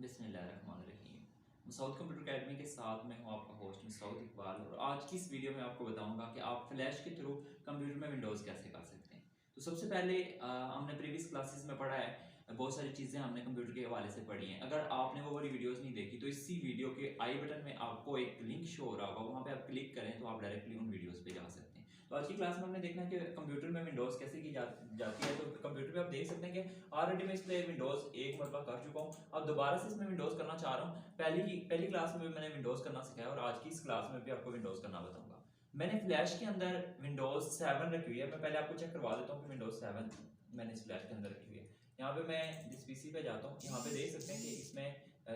बिस्मिल्लाहिर्रहमानिर्रहीम। Masood computer academy के साथ मैं हूँ आपका होस्ट मसूद इकबाल, और आज की इस वीडियो में आपको बताऊंगा कि आप फ्लैश के थ्रू कंप्यूटर में विंडोज़ कैसे कर सकते हैं। तो सबसे पहले हमने प्रीवियस क्लासेस में पढ़ा है, बहुत सारी चीज़ें हमने कंप्यूटर के हवाले से पढ़ी हैं। अगर आपने वो वाली वीडियोज़ नहीं देखी तो इसी वीडियो के आई बटन में आपको एक लिंक शो हो रहा होगा, वहाँ पर आप क्लिक करें तो आप डायरेक्टली उन वीडियोज़ पर जा सकते हैं। तो आज की क्लास में हमने देखना है कि कंप्यूटर में विंडोज़ कैसे की जाती है। तो कंप्यूटर पे आप देख सकते हैं कि ऑलरेडी मैं इस पर विंडोज़ एक मरतबा कर चुका हूँ। अब दोबारा से इसमें विंडोज़ करना चाह रहा हूँ। पहली क्लास में भी मैंने विंडोज़ करना सिखाया और आज की इस क्लास में भी आपको विंडोज़ करना बताऊंगा। मैंने फ्लैश के अंदर विंडोज़ 7 रखी हुई है। मैं पहले आपको चेक करवा देता हूँ कि विंडोज़ 7 मैंने इस फ्लैश के अंदर रखी हुई है। यहाँ पे मैं जिस पीसी पे जाता हूँ, यहाँ पे देख सकते हैं कि इसमें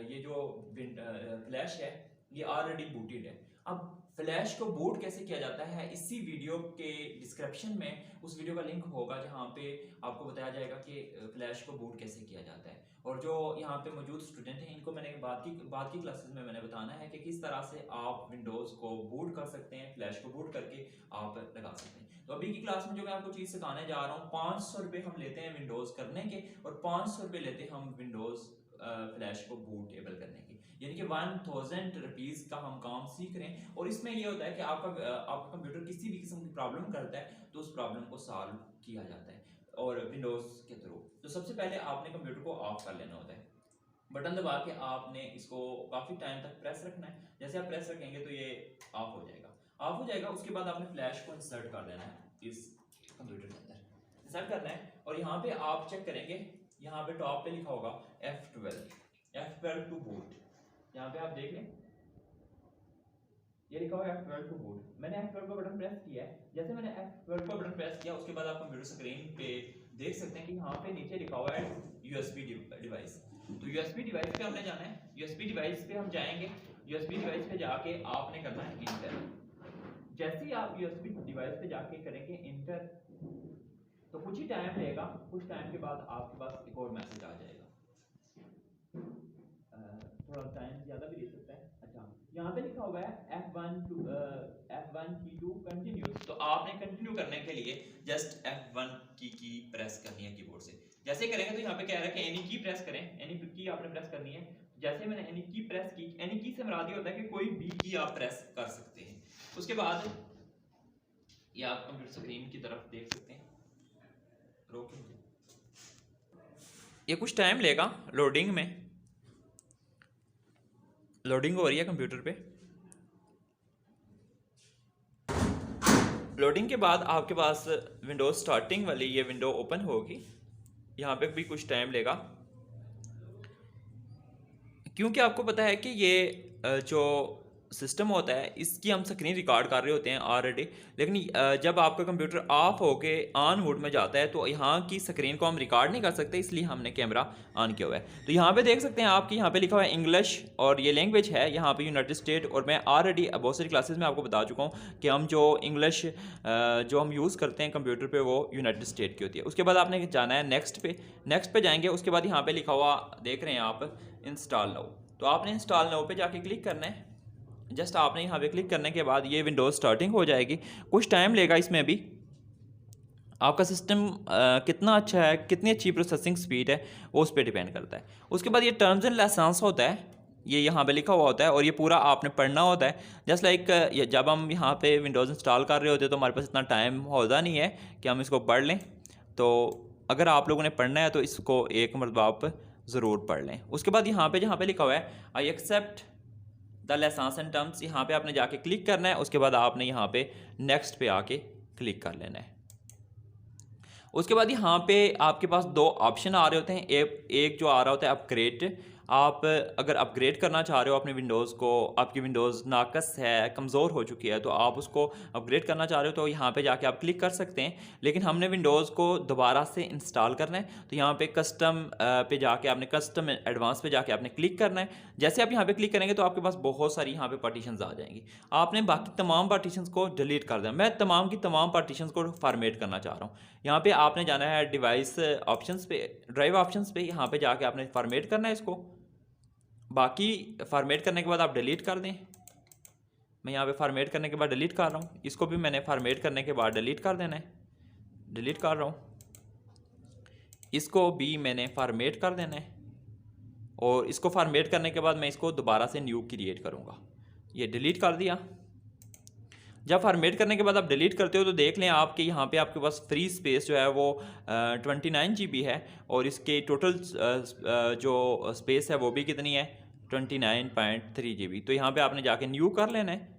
ये जो फ्लैश है ये ऑलरेडी बूटेड है। अब फ्लैश को बूट कैसे किया जाता है, इसी वीडियो के डिस्क्रिप्शन में उस वीडियो का लिंक होगा जहाँ पे आपको बताया जाएगा कि फ्लैश को बूट कैसे किया जाता है। और जो यहाँ पे मौजूद स्टूडेंट हैं इनको मैंने बाद की क्लासेस में मैंने बताना है कि किस तरह से आप विंडोज़ को बूट कर सकते हैं, फ्लैश को बूट करके आप लगा सकते हैं। तो अभी की क्लास में जो मैं आपको चीज़ सिखाने जा रहा हूँ, 500 रुपये हम लेते हैं विंडोज़ करने के और 500 रुपये लेते हैं हम विंडोज़ फ्लैश को बूटेबल करने की, यानी कि 1000 रुपीज़ का हम काम सीख रहे हैं। और इसमें ये होता है कि आपका कंप्यूटर किसी भी किस्म की प्रॉब्लम करता है तो उस प्रॉब्लम को सॉल्व किया जाता है और विंडोज़ के थ्रू। तो सबसे पहले आपने कंप्यूटर को ऑफ कर लेना होता है। बटन दबा के आपने इसको काफ़ी टाइम तक प्रेस रखना है। जैसे आप प्रेस रखेंगे तो ये ऑफ हो जाएगा। ऑफ हो जाएगा, उसके बाद आपने फ्लैश को इंसर्ट कर देना है इस कंप्यूटर के अंदर। इंसर्ट करना है और यहाँ पे आप चेक करेंगे, यहाँ पे टॉप पे लिखा होगा F12 टू बूट। यहाँ पे आप देख लें, ये लिखा हुआ है F12 टू बूट। मैंने F12 का बटन प्रेस किया है। जैसे मैंने F12 का बटन प्रेस किया, उसके बाद आप कंप्यूटर स्क्रीन पे देख सकते हैं कि यहाँ पे नीचे लिखा हुआ है USB डिवाइस। तो USB डिवाइस पे हमने जाना है। USB डिवाइस पे हम जाएंगे। USB डिवाइस पे जाके आपने करना है इंटर। जैसे ही आप USB डिवाइस पे जाके करेंगे इंटर, तो कुछ ही टाइम लेगा। कुछ टाइम के बाद आपके पास एक और मैसेज आ जाएगा। थोड़ा टाइम ज़्यादा भी ले सकता है। अच्छा, यहाँ पे लिखा हुआ है F1 की टू कंटिन्यू। तो आपने कंटिन्यू करने के लिए जस्ट F1 की प्रेस करनी है कीबोर्ड से। जैसे करेंगे तो यहाँ पे कह रहा है कि एनी की प्रेस करें, एनी की आपने प्रेस करनी है। जैसे मैंने एनी की प्रेस की, एनी की से मुराद ये होता है कि कोई भी की आप प्रेस कर सकते हैं। उसके बाद ये आप कंप्यूटर स्क्रीन की तरफ देख सकते हैं। ये कुछ टाइम लेगा, लोडिंग हो रही है कंप्यूटर पे। लोडिंग के बाद आपके पास विंडोज स्टार्टिंग वाली ये विंडो ओपन होगी। यहाँ पे भी कुछ टाइम लेगा, क्योंकि आपको पता है कि ये जो सिस्टम होता है इसकी हम स्क्रीन रिकॉर्ड कर रहे होते हैं ऑलरेडी, लेकिन जब आपका कंप्यूटर ऑफ होके ऑन मोड में जाता है तो यहाँ की स्क्रीन को हम रिकॉर्ड नहीं कर सकते, इसलिए हमने कैमरा ऑन किया हुआ है। तो यहाँ पे देख सकते हैं आपकी, यहाँ पे लिखा हुआ है इंग्लिश और ये लैंग्वेज है यहाँ पे यूनाइटेड स्टेट। और मैं ऑलरेडी बहुत सारी क्लासेस में आपको बता चुका हूँ कि हम जो इंग्लिश जो हम यूज़ करते हैं कंप्यूटर पर वो यूनाइटेड स्टेट की होती है। उसके बाद आपने जाना है नेक्स्ट पे जाएंगे। उसके बाद यहाँ पर लिखा हुआ देख रहे हैं आप इंस्टॉल नाउ, तो आपने इंस्टॉल नाउ पे जाके क्लिक करना है। जस्ट आपने यहाँ पे क्लिक करने के बाद ये विंडोज़ स्टार्टिंग हो जाएगी। कुछ टाइम लेगा इसमें भी। आपका सिस्टम कितना अच्छा है, कितनी अच्छी प्रोसेसिंग स्पीड है, वो उस पर डिपेंड करता है। उसके बाद ये टर्म्स एंड लाइसेंस होता है, ये यहाँ पे लिखा हुआ होता है और ये पूरा आपने पढ़ना होता है। जस्ट लाइक जब हम यहाँ पे विंडोज़ इंस्टॉल कर रहे होते हैं तो हमारे पास इतना टाइम होता नहीं है कि हम इसको पढ़ लें। तो अगर आप लोगों ने पढ़ना है तो इसको एक मरतबा आप ज़रूर पढ़ लें। उसके बाद यहाँ पे लिखा हुआ है I accept the licence and terms, यहाँ पे आपने जाके क्लिक करना है। उसके बाद आपने यहाँ पे नेक्स्ट पे आके क्लिक कर लेना है। उसके बाद यहाँ पे आपके पास दो ऑप्शन आ रहे होते हैं। एक जो आ रहा होता है अपग्रेड। आप अगर अपग्रेड करना चाह रहे हो अपने विंडोज़ को, आपकी विंडोज़ नाकस है, कमज़ोर हो चुकी है, तो आप उसको अपग्रेड करना चाह रहे हो तो यहाँ पे जाके आप क्लिक कर सकते हैं। लेकिन हमने विंडोज़ को दोबारा से इंस्टॉल करना है, तो यहाँ पे कस्टम पे जाके आपने कस्टम एडवांस पे जाके आपने क्लिक करना है। जैसे आप यहाँ पे क्लिक करेंगे तो आपके पास बहुत सारी यहाँ पे पार्टीशंस आ जाएंगी। आपने बाकी तमाम पार्टीशंस को डिलीट कर देना। मैं तमाम की तमाम पार्टीशंस को फॉर्मेट करना चाह रहा हूँ। यहाँ पे आपने जाना है डिवाइस ऑप्शंस पे, ड्राइव ऑप्शंस पे, यहाँ पे जाके आपने फॉर्मेट करना है इसको। बाकी फॉर्मेट करने के बाद आप डिलीट कर दें। मैं यहाँ पे फॉर्मेट करने के बाद डिलीट कर रहा हूँ। इसको भी मैंने फॉर्मेट करने के बाद डिलीट कर देना है, डिलीट कर रहा हूँ। इसको भी मैंने फॉर्मेट कर देना है और इसको फॉर्मेट करने के बाद मैं इसको दोबारा से न्यू क्रिएट करूँगा। ये डिलीट कर दिया। जब फॉर्मेट करने के बाद आप डिलीट करते हो तो देख लें आपके यहाँ पे आपके पास फ्री स्पेस जो है वो 29 GB है, और इसके टोटल जो स्पेस है वो भी कितनी है 29.3 GB। तो यहाँ पे आपने जाके न्यू कर लेना है।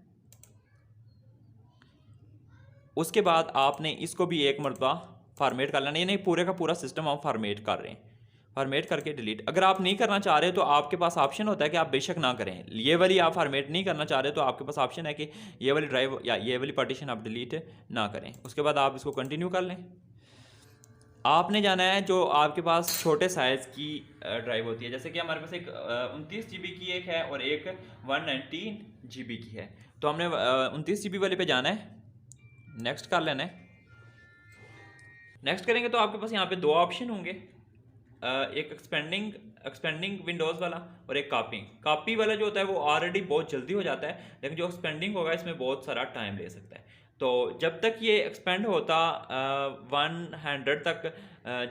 उसके बाद आपने इसको भी एक मरतबा फॉर्मेट कर लेना, यानी पूरे का पूरा सिस्टम हम फॉर्मेट कर रहे हैं। फॉर्मेट करके डिलीट। अगर आप नहीं करना चाह रहे तो आपके पास ऑप्शन होता है कि आप बेशक ना करें, ये वाली आप फॉर्मेट नहीं करना चाह रहे तो आपके पास ऑप्शन है कि ये वाली ड्राइव या ये वाली पार्टीशन आप डिलीट ना करें। उसके बाद आप इसको कंटिन्यू कर लें। आपने जाना है जो आपके पास छोटे साइज़ की ड्राइव होती है, जैसे कि हमारे पास एक 29 GB की एक है और एक 119 GB की है। तो हमने 29 GB वाले पे जाना है, नेक्स्ट कर लेना है। नेक्स्ट करेंगे तो आपके पास यहाँ पे दो ऑप्शन होंगे, एक एक्सपेंडिंग विंडोज़ वाला और एक कॉपी वाला जो होता है वो ऑलरेडी बहुत जल्दी हो जाता है, लेकिन जो एक्सपेंडिंग होगा इसमें बहुत सारा टाइम ले सकता है। तो जब तक ये एक्सपेंड होता 100 तक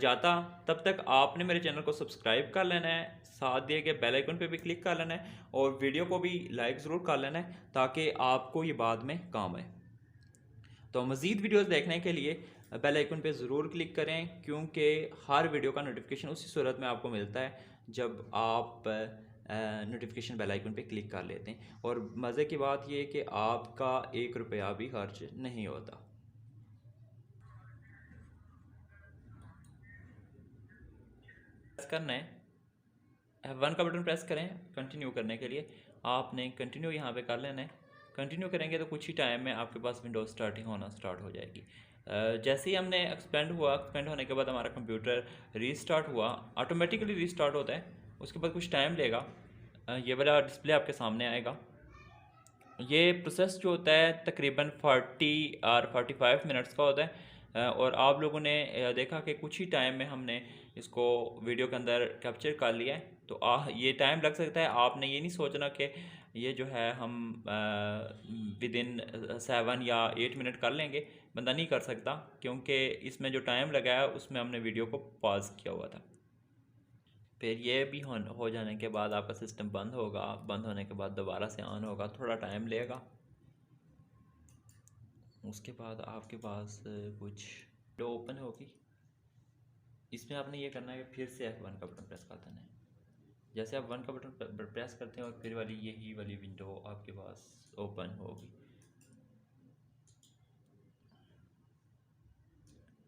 जाता, तब तक आपने मेरे चैनल को सब्सक्राइब कर लेना है, साथ दिए गए बेल आइकन पे भी क्लिक कर लेना है और वीडियो को भी लाइक ज़रूर कर लेना है ताकि आपको ये बाद में काम आए। तो मज़ीद वीडियोस देखने के लिए बेल आइकन पे ज़रूर क्लिक करें, क्योंकि हर वीडियो का नोटिफिकेशन उसी सूरत में आपको मिलता है जब आप नोटिफिकेशन बेल आइकन पे क्लिक कर लेते हैं। और मज़े की बात यह है कि आपका 1 रुपया भी खर्च नहीं होता। प्रेस करना है, F1 का बटन प्रेस करें कंटिन्यू करने के लिए। आपने कंटिन्यू यहाँ पे कर लेना है। कंटिन्यू करेंगे तो कुछ ही टाइम में आपके पास विंडोज स्टार्टिंग होना स्टार्ट हो जाएगी। जैसे ही हमने एक्सपेंड होने के बाद हमारा कंप्यूटर रीस्टार्ट हुआ, ऑटोमेटिकली रीस्टार्ट होता है। उसके बाद कुछ टाइम लेगा, ये वाला डिस्प्ले आपके सामने आएगा। ये प्रोसेस जो होता है तकरीबन 40 और 45 मिनट्स का होता है, और आप लोगों ने देखा कि कुछ ही टाइम में हमने इसको वीडियो के अंदर कैप्चर कर लिया है। तो ये टाइम लग सकता है, आपने ये नहीं सोचना कि ये जो है हम विदिन 7 या 8 मिनट कर लेंगे। बंदा नहीं कर सकता, क्योंकि इसमें जो टाइम लगा है उसमें हमने वीडियो को पॉज किया हुआ था। फिर ये भी हो जाने के बाद आपका सिस्टम बंद होगा। बंद होने के बाद दोबारा से ऑन होगा, थोड़ा टाइम लेगा। उसके बाद आपके पास कुछ विंडो ओपन होगी। इसमें आपने ये करना है कि फिर से F1 का बटन प्रेस कर देना है। जैसे आप 1 का बटन प्रेस करते हैं और फिर यही वाली विंडो आपके पास ओपन होगी।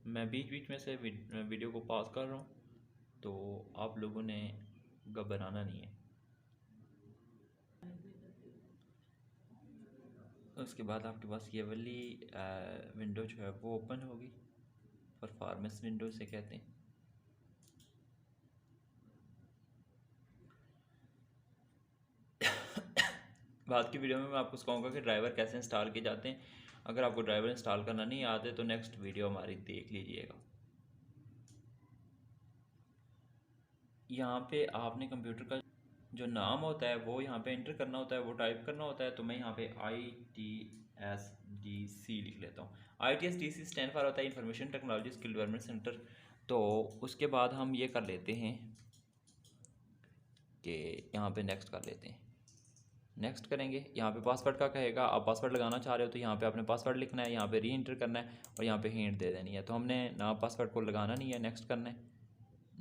मैं बीच बीच में से वीडियो को पॉज कर रहा हूँ, तो आप लोगों ने घबराना नहीं है। उसके बाद आपके पास ये वाली विंडो जो है वो ओपन होगी, परफॉर्मेंस विंडो से कहते हैं। बाद की वीडियो में मैं आपको कहूँगा कि ड्राइवर कैसे इंस्टॉल किए जाते हैं। अगर आपको ड्राइवर इंस्टॉल करना नहीं आते तो नेक्स्ट वीडियो हमारी देख लीजिएगा। यहाँ पे आपने कंप्यूटर का जो नाम होता है वो यहाँ पे एंटर करना होता है, वो टाइप करना होता है। तो मैं यहाँ पे ITSDC लिख लेता हूँ। ITSDC स्टैंड फॉर होता है information technology skill development centre. तो उसके बाद हम ये कर लेते हैं कि यहाँ पे नेक्स्ट कर लेते हैं। नेक्स्ट करेंगे, यहाँ पे पासवर्ड का कहेगा, आप पासवर्ड लगाना चाह रहे हो तो यहाँ पे आपने पासवर्ड लिखना है, यहाँ पे री एंटर करना है और यहाँ पे हिंट दे देनी है। तो हमने ना पासवर्ड को लगाना नहीं है, नेक्स्ट करना है।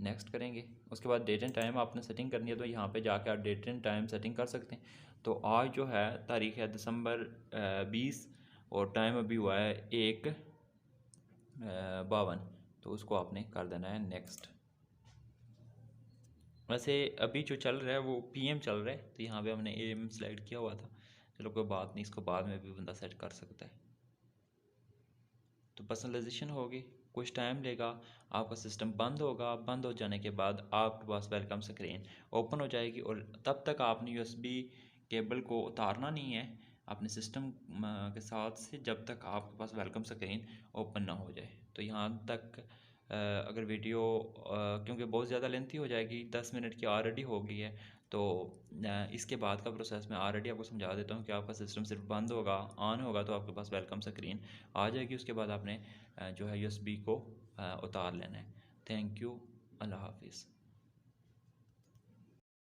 नेक्स्ट करेंगे, उसके बाद डेट एंड टाइम आपने सेटिंग करनी है, तो यहाँ पे जाके आप डेट एंड टाइम सेटिंग कर सकते हैं। तो आज जो है तारीख है दिसंबर 20 और टाइम अभी हुआ है 1:52। तो उसको आपने कर देना है नेक्स्ट। वैसे अभी जो चल रहा है वो PM चल रहा है, तो यहाँ पे हमने AM सेलेक्ट किया हुआ था। चलो कोई बात नहीं, इसको बाद में भी बंदा सेट कर सकता है। तो पर्सनलाइजेशन होगी, कुछ टाइम लेगा, आपका सिस्टम बंद होगा। बंद हो जाने के बाद आपके पास वेलकम स्क्रीन ओपन हो जाएगी, और तब तक आपने USB केबल को उतारना नहीं है अपने सिस्टम के साथ से, जब तक आपके पास वेलकम स्क्रीन ओपन ना हो जाए। तो यहाँ तक अगर वीडियो क्योंकि बहुत ज़्यादा लेंथी हो जाएगी, 10 मिनट की ऑलरेडी हो गई है, तो इसके बाद का प्रोसेस मैं ऑलरेडी आपको समझा देता हूँ कि आपका सिस्टम सिर्फ बंद होगा, ऑन होगा तो आपके पास वेलकम स्क्रीन आ जाएगी। उसके बाद आपने जो है USB को उतार लेना है। थैंक यू, अल्लाह हाफिज़।